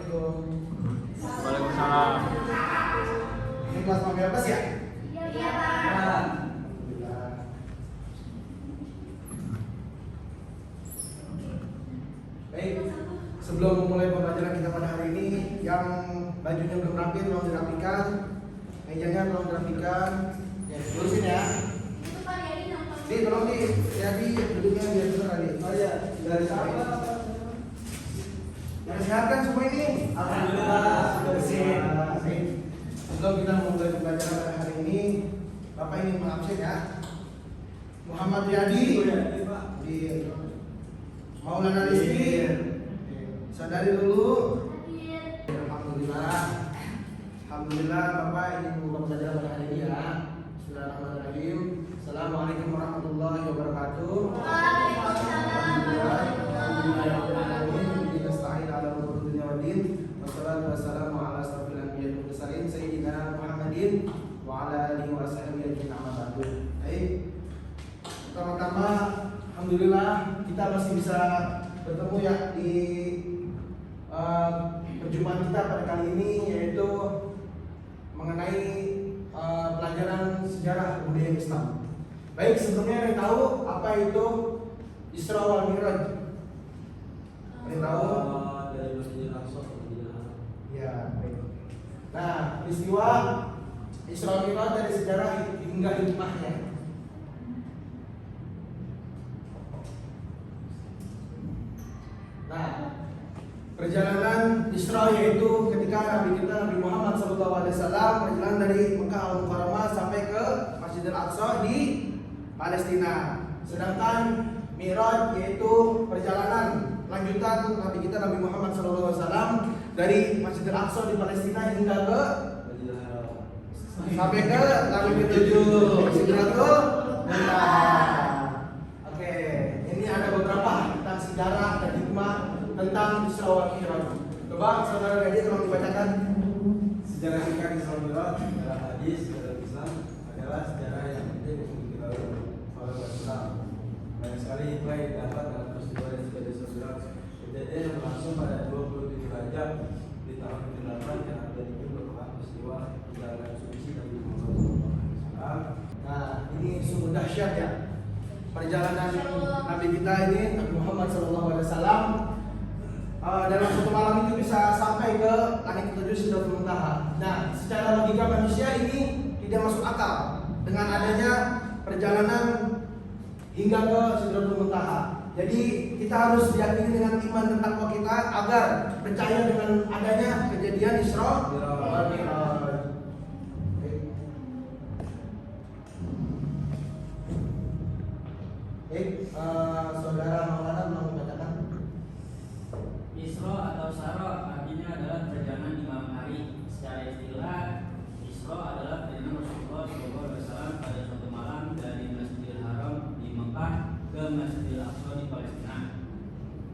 Assalamualaikum. Waalaikumsalam. Ini kelas 15 ya? Iya, Pak. Alhamdulillah. Baik, sebelum memulai pembelajaran kita pada hari ini, yang bajunya belum rapi tolong dirapikan, mejanya tolong dirapikan. Ya, lurusin ya. Itu Pak Yadi nonton. Tolong jadi duduknya biar benar Ali. Oh iya, dari siapa? Yang sehat kan semua ini? Alhamdulillah, sudah bersih. Baik. Sebelum kita memulai pembelajaran pada hari ini, Bapak ingin mengabsen ya. Muhammad Riyadi, Pak. di Maulana Rizki, sadari dulu. Hadir. Alhamdulillah. Alhamdulillah Bapak ingin membuka pembelajaran pada hari ini ya. Bismillahirrahmanirrahim. Assalamualaikum warahmatullahi wabarakatuh. Waalaikumsalam warahmatullahi wabarakatuh. Nasta'in ala umuri dunya waddin. Wassalatu wassalamu ala asrofil anbiya'i wal mursalin sayyidina Muhammadin wa ala alihi wa sahbihi ajmain amma ba'du. Baik. Pertama-tama alhamdulillah kita masih bisa bertemu ya di perjumpaan kita pada kali ini, yaitu mengenai pelajaran sejarah budaya Islam. Baik, sebelumnya yang tahu apa itu Isra wal Mi'raj? Ada yang tahu? Dari Masjidil Aqsa ke Masjidil Haram. Ya, baik. Nah, peristiwa Isra wal Mi'raj dari sejarah hingga hikmahnya. Nah, perjalanan Isra yaitu ketika Nabi kita Nabi Muhammad SAW berjalan dari Mekah Al-Mukarramah sampai ke Masjidil Aqsa di Palestina. Sedangkan Mi'raj yaitu perjalanan lanjutan Nabi kita Nabi Muhammad SAW dari Masjidil Aqsa di Palestina hingga ke Masjidil Haram. sampai ke langit ketujuh Sidratul Muntaha. Oke, ini ada beberapa tentang sejarah dan hikmah tentang Isra wal Mi'raj. Coba saudara Gadi tolong dibacakan. Sejarah singkat Isra wal Mi'raj, sejarah hadis, sejarah Islam adalah sejarah yang penting untuk diketahui oleh umat Islam. Banyak sekali hikmah yang dapat dalam peristiwa dan sejarah Isra wal Mi'raj. Kejadian yang berlangsung pada 27 Rajab di tahun ke-8 yang ada di merupakan peristiwa perjalanan suci Nabi Muhammad SAW. Nah, ini sungguh dahsyat ya. Perjalanan Nabi kita ini Nabi Muhammad SAW dalam satu malam itu bisa sampai ke langit ketujuh Sidratul Muntaha. Nah, secara logika manusia ini tidak masuk akal dengan adanya perjalanan hingga ke Sidratul Muntaha. Jadi kita harus diyakini dengan iman dan takwa kita agar percaya dengan adanya kejadian Isra wal Mi'raj. Baik, saudara Maulana mau membacakan. Isra atau Sara artinya adalah perjalanan di malam hari. Secara istilah, Isra adalah perjalanan Rasulullah SAW pada suatu malam dari Masjidil Haram di Mekah ke Masjidil Aqsa di Palestina.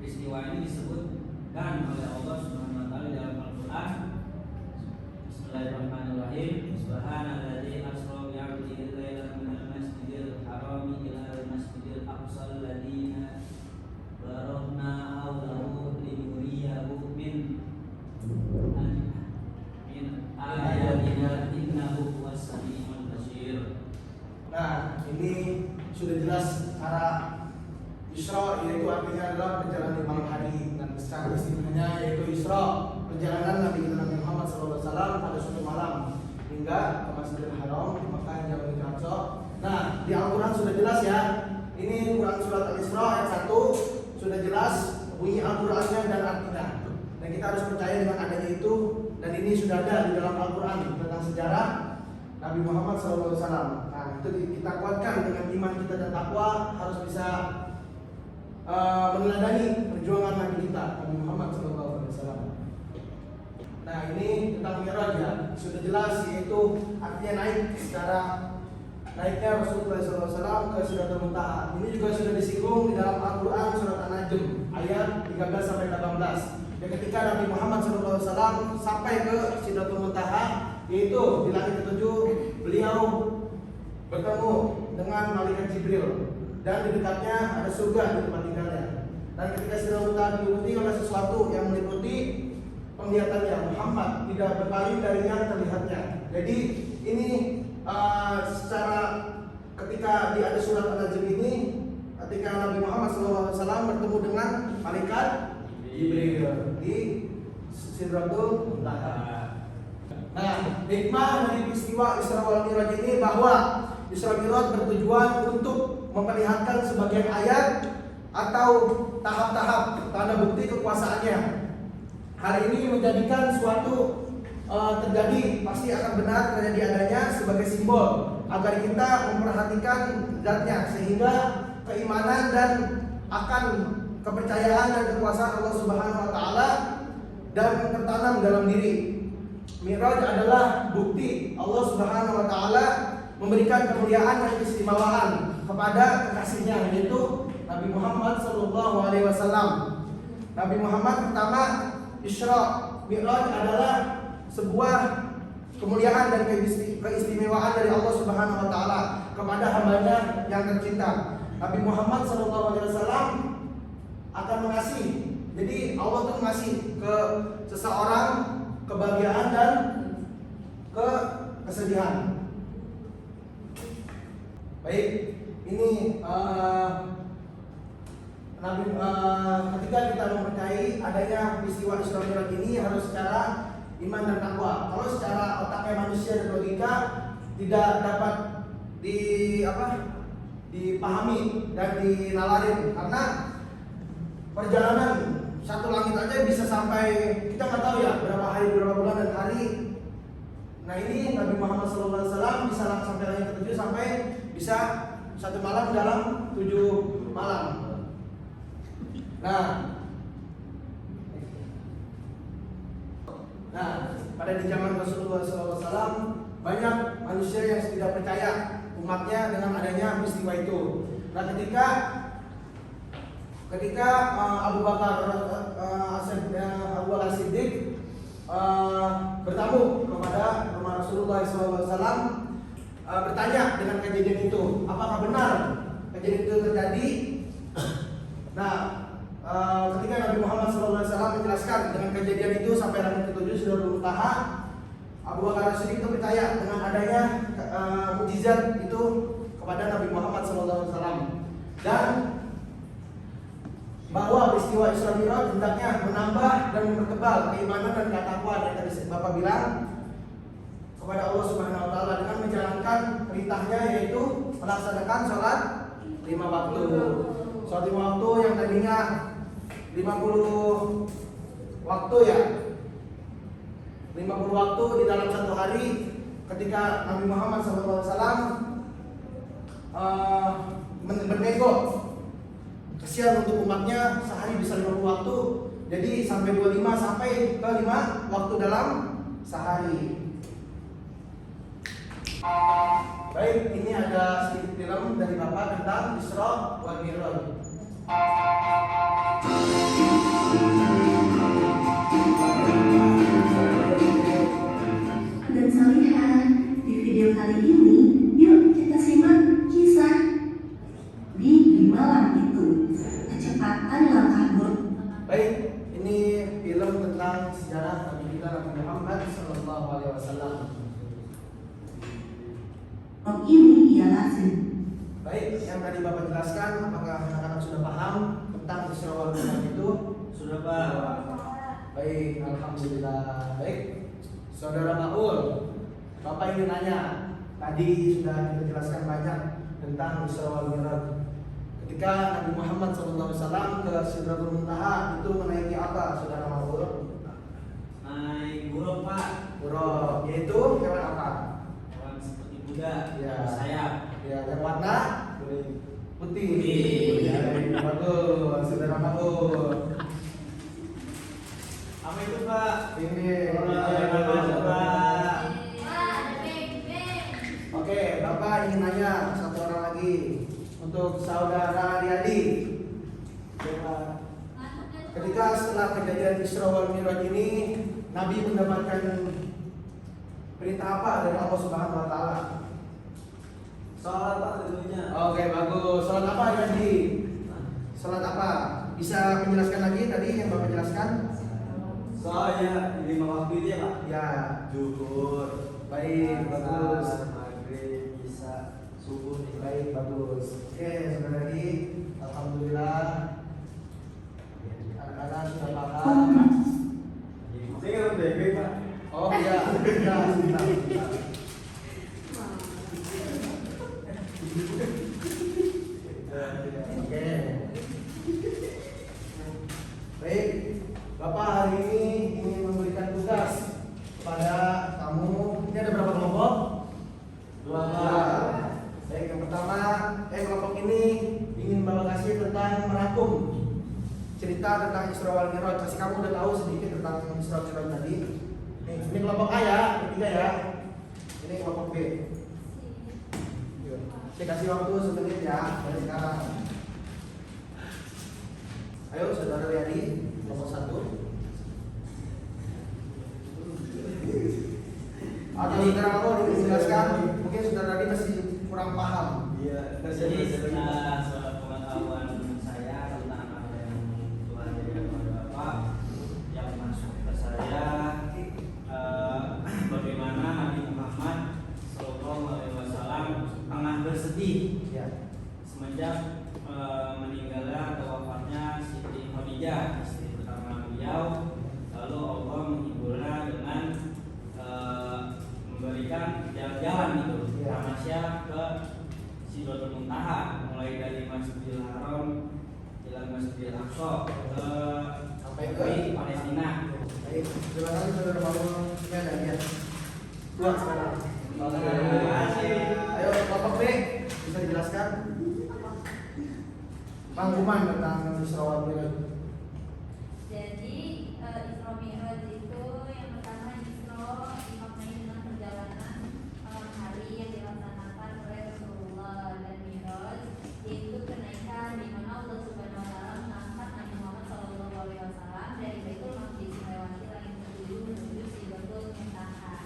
Peristiwa ini disebutkan oleh Allah Subhanahu wa taala dalam Al-Qur'an. Bismillahirrahmanirrahim. Subhanalladzi asra bi 'abdihi lailan minal masjidil harami ila al-masjidil aqsa alladzi barakna hawlahu linuriyahu min ayatina innahu huwas samiul basir. Nah, ini sudah jelas arah Isra, yaitu artinya adalah perjalanan di malam hari, dan secara istilahnya yaitu Isra, perjalanan Nabi kita Nabi Muhammad SAW pada suatu malam hingga ke Masjidil Haram di Mekah hingga Masjidil Aqsa. Nah, di Al-Quran sudah jelas ya. Ini Quran surat Al-Isra ayat 1 sudah jelas bunyi Al-Qurannya dan artinya. Dan kita harus percaya dengan adanya itu, dan ini sudah ada di dalam Al-Quran tentang sejarah Nabi Muhammad SAW. Nah, itu kita kuatkan dengan iman kita dan takwa, harus bisa meneladani perjuangan Nabi kita Nabi Muhammad SAW. Nah, ini tentang Mi'raj ya, sudah jelas, yaitu artinya naik, secara naiknya Rasulullah SAW ke Sidratul Muntaha. Ini juga sudah disinggung di dalam Al-Quran surat An-Najm ayat 13-18. Dan ketika Nabi Muhammad SAW sampai ke Sidratul Muntaha, yaitu di langit ketujuh, beliau bertemu dengan malaikat Jibril, dan di dekatnya ada surga di tempat tinggalnya. Dan ketika Sidratul Muntaha diikuti oleh sesuatu yang meliputi penglihatannya Muhammad, tidak berpaling dari yang terlihatnya. Jadi ini secara ketika di ada surat An-Najm ini, ketika Nabi Muhammad SAW bertemu dengan malaikat Jibril di Sidratul Muntaha. Nah, hikmah dari peristiwa Isra wal Mi'raj ini bahwa Isra Mi'raj bertujuan untuk memperlihatkan sebagian ayat atau tahap-tahap tanda bukti kekuasaannya. Hal ini menjadikan suatu terjadi pasti akan benar terjadi adanya sebagai simbol agar kita memperhatikan zatnya, sehingga keimanan dan akan kepercayaan dan kekuasaan Allah Subhanahu wa taala dan tertanam dalam diri. Mi'raj adalah bukti Allah Subhanahu wa taala memberikan kemuliaan dan keistimewaan kepada kekasihnya, yaitu Nabi Muhammad sallallahu alaihi wasallam. Nabi Muhammad pertama Isra Mi'raj adalah sebuah kemuliaan dan keistimewaan dari Allah Subhanahu wa taala kepada hambanya yang tercinta. Nabi Muhammad sallallahu alaihi wasallam akan mengasihi. Jadi Allah tuh ngasih ke seseorang kebahagiaan dan kesedihan. Baik, ini ketika kita mempercayai adanya peristiwa Isra Mi'raj ini harus secara iman dan takwa. Kalau secara otaknya manusia dan logika tidak dapat dipahami dan dinalarin, karena perjalanan satu langit aja bisa sampai kita nggak tahu ya berapa hari, berapa bulan dan hari. Nah ini Nabi Muhammad SAW bisa sampai langit ke-7 sampai bisa satu malam dalam 7 malam. Nah, pada di zaman Rasulullah SAW banyak manusia yang tidak percaya umatnya dengan adanya peristiwa itu. Nah ketika Abu Bakar As-Siddiq bertamu kepada rumah Rasulullah SAW, bertanya dengan kejadian itu, apakah benar kejadian itu terjadi? Nah, ketika Nabi Muhammad SAW menjelaskan dengan kejadian itu sampai langit ke-7 Sidratul Muntaha, Abu Bakar As-Siddiq itu percaya dengan adanya mukjizat itu kepada Nabi Muhammad SAW, dan bahwa peristiwa Isra Mi'raj hendaknya menambah dan mempertebal keimanan dan ketakwaan yang tadi Bapak bilang kepada Allah Subhanahu wa taala dengan menjalankan perintahnya, yaitu melaksanakan sholat 5 waktu. Sholat 5 waktu yang tadinya 50 waktu ya. 50 waktu di dalam satu hari, ketika Nabi Muhammad SAW bernego kesian untuk umatnya, sehari bisa 50 waktu, jadi sampai 25 sampai ke 5 waktu dalam sehari. Baik, ini ada sedikit film dari Bapak tentang Isra wal Mi'raj. Dan Salihah, di video kali ini, yuk kita simak kisah di malam itu, kecepatan langkah buruk. Baik, ini film tentang sejarah Nabi kita Nabi Muhammad Sallallahu Alaihi Wasallam. Ini ialah Baik, yang tadi Bapak jelaskan, apakah anak-anak sudah paham tentang Isra wal Mi'raj itu? Sudah Pak. Baik, alhamdulillah. Baik, Saudara Maul, Bapak ingin nanya. Tadi sudah kita jelaskan banyak tentang Isra wal Mi'raj. Ketika Nabi Muhammad SAW ke Sidratul Muntaha, itu menaiki apa, Saudara Maul? Naik buruk Pak. Buruk, yaitu hewan apa? Hewan seperti kuda, Ya. bersayap. Ya, yang warna putih. Putih. Ya, bagus, Saudara Maul. Apa itu Pak? Ini. Pak. Wah, ada beng-beng. Oke, Bapak ingin nanya satu orang lagi untuk Saudara Riyadi. Ketika setelah kejadian Isra wal Mi'raj ini, Nabi mendapatkan perintah apa dari Allah Subhanahu wa taala? Salat Pak tentunya. Oke, bagus. Salat apa Riyadi? Salat apa? Bisa menjelaskan lagi tadi yang Bapak jelaskan? Soalnya 5 waktu itu ya Pak. Ya, Zuhur, baik, bagus. maghrib, isya, subuh nih. Baik, bagus. Oke, saudara Adi, alhamdulillah anak-anak sudah paham. Saya kan udah baik Pak. Oh iya, sebentar. Oke. Baik, Bapak hari ini ingin memberikan tugas kepada kamu. Ini ada berapa kelompok? Dua. Baik, yang pertama, kelompok ini ingin Bapak kasih tentang merangkum cerita tentang Isra wal Mi'raj. Pasti kamu udah tahu sedikit tentang Isra wal Mi'raj tadi. Ini kelompok A ya, ketiga ya. Ini kelompok B. Saya kasih waktu semenit ya dari sekarang. Ayo saudara Riyadi, nomor 1. Atau saudara kamu dijelaskan, mungkin saudara tadi masih kurang paham. Iya, Jadi setelah pengetahuan saya tentang apa yang Tuhan jadikan kepada Bapak, yang masuk ke saya bagaimana Nabi Muhammad Sallallahu Alaihi Wasallam tengah bersedih Ya. semenjak meninggalnya atau wafatnya Siti Khadijah, istri pertama beliau. Lalu Allah menghiburnya dengan memberikan jalan-jalan itu Ya. tamasya ke Sidratul Muntaha, mulai dari Masjidil Haram ila Masjidil Aqsa Sampai ke ke Palestina. Baik, terima kasih saudara Paul. Ini ada dia. Dua sekarang. Terima kasih. Ayo kelompok B, bisa dijelaskan rangkuman tentang Isra wal Mi'raj. Jadi Isra Mi'raj itu yang pertama Isra dimaknai dengan perjalanan malam hari yang dilaksanakan oleh Rasulullah, dan Mi'raj yaitu kenaikan di mana Allah Subhanahu wa taala mengangkat Nabi Muhammad sallallahu alaihi wasallam dari Baitul Maqdis melewati langit ketujuh menuju Sidratul Muntaha.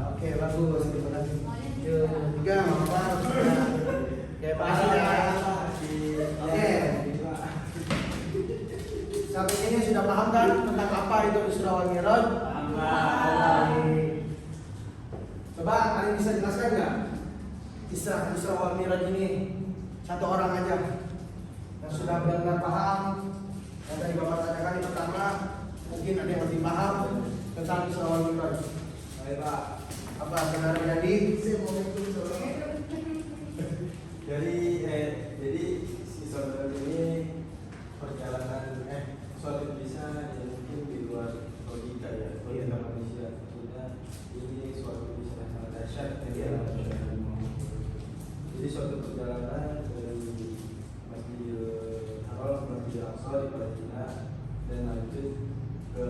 Oke, bagus. Terima kasih. Yang ketiga, Bapak. Oke, makasih ya. Oke. Sampai sini sudah paham kan tentang apa itu Isra wal Mi'raj? Baik. Coba kalian bisa jelaskan nggak Isra wal Mi'raj ini satu orang aja yang sudah benar-benar paham. Yang tadi Bapak tanyakan yang pertama, mungkin ada yang lebih paham tentang Isra wal Mi'raj. Baik Pak. Apa saudara jadi? Jadi si saudara ini perjalanan suatu bisa yang mungkin di luar logika ya, logika manusia. Maksudnya ini suatu bisa yang sangat dahsyat yang jadi suatu perjalanan dari Masjidil Haram, Masjidil Aqsa di Palestina dan lanjut ke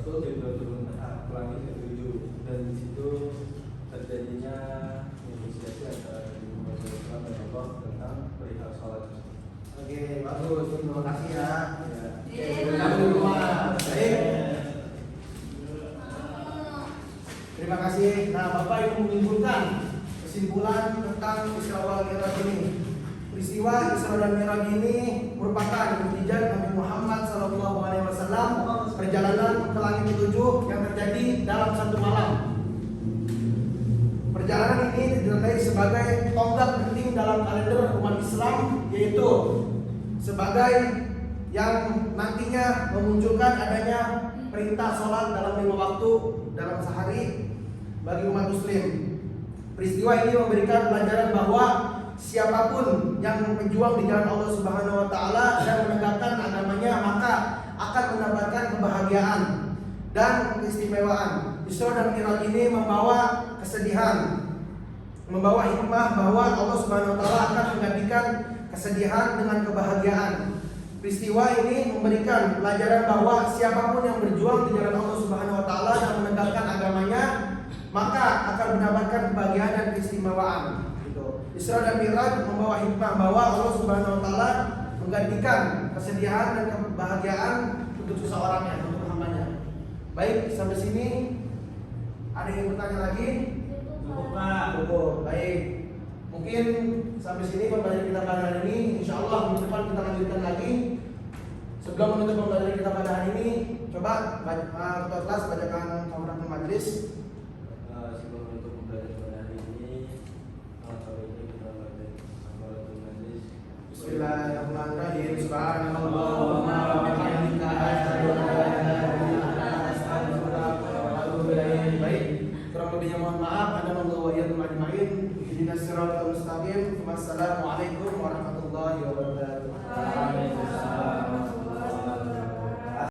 Sidratul Muntaha, ke langit ketujuh, dan di situ terjadinya negosiasi antara Nabi Muhammad SAW dan Allah tentang perihal sholat. Oke, bagus. Terima kasih ya. Ya. Oke, bergabung di rumah. Baik. Terima kasih. Nah, Bapak yang menyimpulkan kesimpulan tentang Isra wal Mi'raj ini. Peristiwa Isra dan Mi'raj ini merupakan mukjizat Nabi Muhammad SAW, perjalanan ke langit ketujuh yang terjadi dalam satu malam. Perjalanan ini dinilai sebagai tonggak penting dalam kalender umat Islam, yaitu sebagai yang nantinya memunculkan adanya perintah sholat dalam 5 waktu dalam sehari bagi umat Muslim. Peristiwa ini memberikan pelajaran bahwa siapapun yang berjuang di jalan Allah Subhanahu wa taala dan menegakkan agamanya, maka akan mendapatkan kebahagiaan dan keistimewaan. Isra dan Mi'raj ini membawa kesedihan, membawa hikmah bahwa Allah Subhanahu wa taala akan menggantikan kesedihan dengan kebahagiaan. Peristiwa ini memberikan pelajaran bahwa siapapun yang berjuang di jalan Allah Subhanahu wa taala dan menegakkan agamanya, maka akan mendapatkan kebahagiaan dan keistimewaan. Isra dan Mi'raj membawa hikmah bahwa Allah Subhanahu wa taala menggantikan kesedihan dan kebahagiaan untuk seseorangnya, untuk hambanya. Baik, sampai sini ada yang bertanya lagi? Cukup Pak. Cukup. Baik. Mungkin sampai sini pembelajaran kita pada hari ini. Insya Allah minggu depan kita lanjutkan lagi. Sebelum menutup pembelajaran kita pada hari ini, Coba ketua kelas bacakan kafaratul majlis. Sebelum untuk belajar pada hari ini, kalau ini kita baca kafaratul majlis. Bismillahirrahmanirrahim. Subhanallahumma wa bihamdika asyhadu an la ilaha illa anta astaghfiruka wa atubu ilaik. Baik, kurang lebihnya mohon maaf. Anallahu wa iyyakum ajmain. Ihdinas siratal mustaqim. Wassalamualaikum warahmatullahi wabarakatuh. Waalaikumsalam.